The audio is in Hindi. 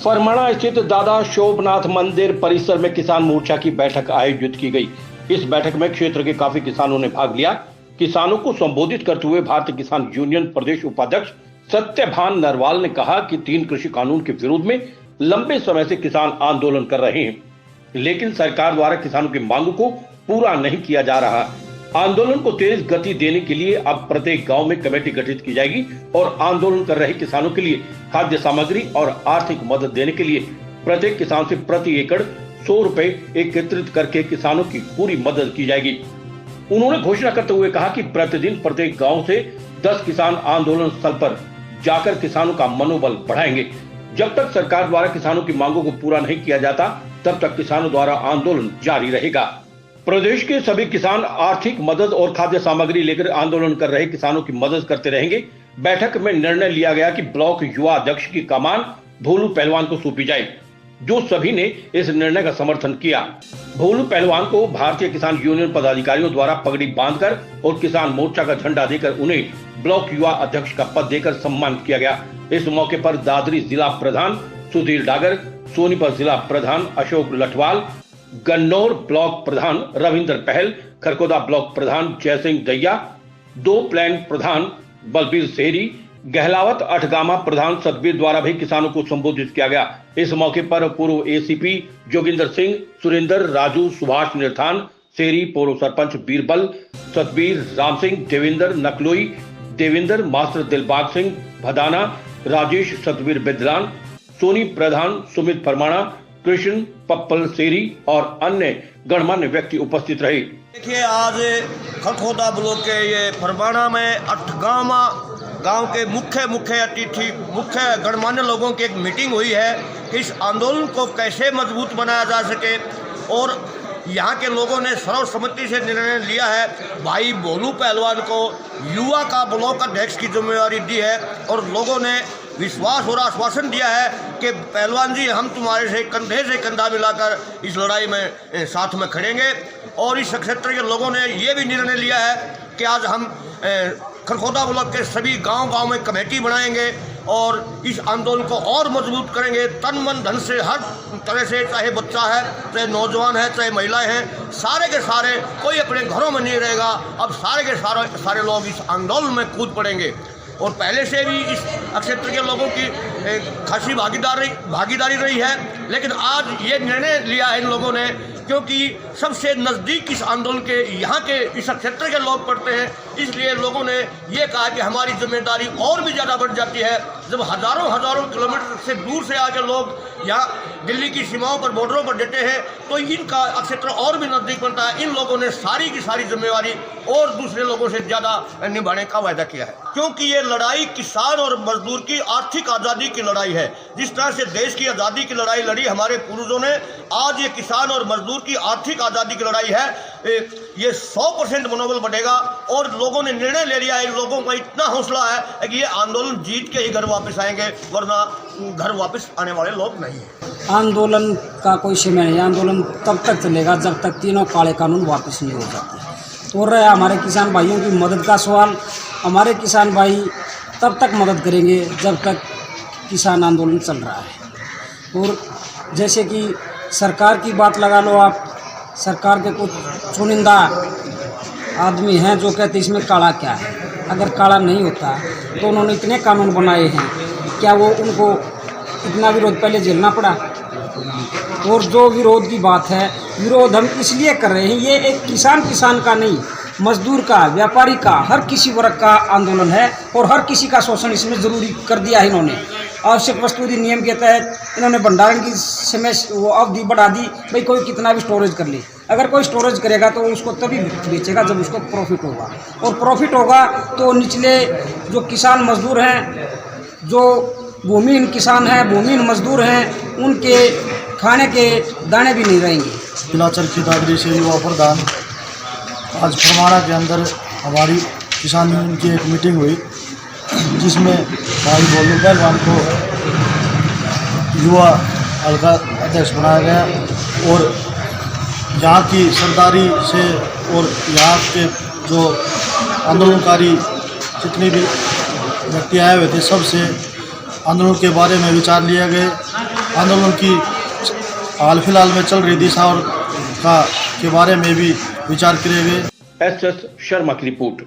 फरमाणा स्थित दादा शोभनाथ मंदिर परिसर में किसान मोर्चा की बैठक आयोजित की गई। इस बैठक में क्षेत्र के काफी किसानों ने भाग लिया। किसानों को संबोधित करते हुए भारतीय किसान यूनियन प्रदेश उपाध्यक्ष सत्यभान नरवाल ने कहा कि 3 कृषि कानून के विरोध में लंबे समय से किसान आंदोलन कर रहे हैं, लेकिन सरकार द्वारा किसानों की मांगों को पूरा नहीं किया जा रहा। आंदोलन को तेज गति देने के लिए अब प्रत्येक गांव में कमेटी गठित की जाएगी और आंदोलन कर रहे किसानों के लिए खाद्य सामग्री और आर्थिक मदद देने के लिए प्रत्येक किसान से प्रति एकड़ 100 रुपए एकत्रित करके किसानों की पूरी मदद की जाएगी। उन्होंने घोषणा करते हुए कहा कि प्रतिदिन प्रत्येक गांव से 10 किसान आंदोलन स्थल पर जाकर किसानों का मनोबल बढ़ाएंगे। जब तक सरकार द्वारा किसानों की मांगों को पूरा नहीं किया जाता, तब तक किसानों द्वारा आंदोलन जारी रहेगा। प्रदेश के सभी किसान आर्थिक मदद और खाद्य सामग्री लेकर आंदोलन कर रहे किसानों की मदद करते रहेंगे। बैठक में निर्णय लिया गया कि ब्लॉक युवा अध्यक्ष की कमान भोलू पहलवान को सौंपी जाए, जो सभी ने इस निर्णय का समर्थन किया। भोलू पहलवान को भारतीय किसान यूनियन पदाधिकारियों द्वारा पगड़ी बांधकर और किसान मोर्चा का झंडा देकर उन्हें ब्लॉक युवा अध्यक्ष का पद देकर सम्मानित किया गया। इस मौके पर दादरी जिला प्रधान सुधीर डागर, सोनीपत जिला प्रधान अशोक लठवाल, गन्नौर ब्लॉक प्रधान रविंद्र पहल, खरगोदा ब्लॉक प्रधान जयसिंह दैया, 2 प्लान प्रधान बलबीर सेरी, गहलावत अठगामा प्रधान सतबीर द्वारा भी किसानों को संबोधित किया गया। इस मौके पर पूर्व एसीपी जोगिंदर सिंह, सुरेंद्र, राजू, सुभाष निर्धान, सेरी, पूर्व सरपंच बीरबल, सतबीर, राम सिंह, देवेंद्र नकलोई, देवेंद्र, मास्टर दिलबाग सिंह भदाना, राजेश, सतबीर बिदलान, सोनी प्रधान, सुमित फरमाना, कृष्ण, पप्पल सेरी और अन्य गणमान्य व्यक्ति उपस्थित रहे। देखिए, आज खरगोदा ब्लॉक के ये फरमाना में अठगामा गांव के मुख्य अतिथि मुख्य गणमान्य लोगों की एक मीटिंग हुई है कि इस आंदोलन को कैसे मजबूत बनाया जा सके, और यहाँ के लोगों ने सर्वसम्मति से निर्णय लिया है। भाई भोलू पहलवान को युवा का ब्लॉक अध्यक्ष की जिम्मेदारी दी है और लोगों ने विश्वास और आश्वासन दिया है कि पहलवान जी, हम तुम्हारे से कंधे से कंधा मिलाकर इस लड़ाई में साथ में खड़ेंगे। और इस क्षेत्र के लोगों ने ये भी निर्णय लिया है कि आज हम खरगोदा ब्लॉक के सभी गांव में कमेटी बनाएंगे और इस आंदोलन को और मजबूत करेंगे, तन मन धन से, हर तरह से, चाहे बच्चा है, चाहे नौजवान है, चाहे महिलाएं हैं, सारे के सारे, कोई अपने घरों में नहीं रहेगा। अब सारे के सारे लोग इस आंदोलन में कूद पड़ेंगे। और पहले से भी इस क्षेत्र के लोगों की खासी भागीदारी रही है, लेकिन आज ये निर्णय लिया है इन लोगों ने, क्योंकि सबसे नज़दीक इस आंदोलन के यहाँ के इस क्षेत्र के लोग पड़ते हैं, इसलिए लोगों ने ये कहा कि हमारी जिम्मेदारी और भी ज़्यादा बढ़ जाती है। जब हज़ारों किलोमीटर से दूर से आके लोग यहाँ दिल्ली की सीमाओं पर, बॉर्डरों पर डटे हैं, तो इनका क्षेत्र और भी नज़दीक बनता है। इन लोगों ने सारी की सारी जिम्मेवारी और दूसरे लोगों से ज़्यादा निभाने का वायदा किया है, क्योंकि ये लड़ाई किसान और मजदूर की आर्थिक आज़ादी की लड़ाई है। जिस तरह से देश की आज़ादी की लड़ाई लड़ी हमारे पूर्वजों ने, आज ये किसान और मजदूर की आर्थिक आज़ादी की लड़ाई है। ये 100% मनोबल बढ़ेगा और लोगों ने निर्णय ले लिया है। लोगों का इतना हौसला है कि ये आंदोलन जीत के ही घर वापस आएंगे, वरना घर वापस आने वाले लोग नहीं हैं। आंदोलन का कोई समय नहीं, आंदोलन तब तक चलेगा जब तक तीनों काले कानून वापस नहीं हो जाते। और रहा हमारे किसान भाइयों की मदद का सवाल, हमारे किसान भाई तब तक मदद करेंगे जब तक किसान आंदोलन चल रहा है। और जैसे कि सरकार की बात लगा लो आप, सरकार के कुछ चुनिंदा आदमी हैं जो कहते इसमें काला क्या है। अगर काला नहीं होता तो उन्होंने इतने कानून बनाए हैं, क्या वो उनको इतना विरोध पहले झेलना पड़ा? और जो विरोध की बात है, विरोध हम इसलिए कर रहे हैं, ये एक किसान का नहीं, मजदूर का, व्यापारी का, हर किसी वर्ग का आंदोलन है और हर किसी का शोषण इसमें ज़रूरी कर दिया है इन्होंने। आवश्यक वस्तु अधिनियम के तहत इन्होंने भंडारण की समय वो अवधि बढ़ा दी, भाई कोई कितना भी स्टोरेज कर ले। अगर कोई स्टोरेज करेगा तो उसको तभी बेचेगा जब उसको प्रॉफिट होगा, और प्रॉफिट होगा तो निचले जो किसान मजदूर हैं, जो भूमिहीन किसान हैं, भूमिहीन मजदूर हैं, उनके खाने के दाने भी नहीं रहेंगे। जिलाचर की दादरी से युवा प्रधान, आज फरमाना के अंदर हमारी किसान यूनियन की एक मीटिंग हुई, जिसमें भाई भोलू पहलवान को युवा हल्का अध्यक्ष बनाया गया। और यहाँ की सरदारी से और यहाँ के जो आंदोलनकारी जितने भी व्यक्ति आए हुए थे, सबसे आंदोलन के बारे में विचार लिए गए आंदोलन की हाल फिलहाल में चल रही दिशा और के बारे में भी विचार किए गए। एस शर्मा की रिपोर्ट।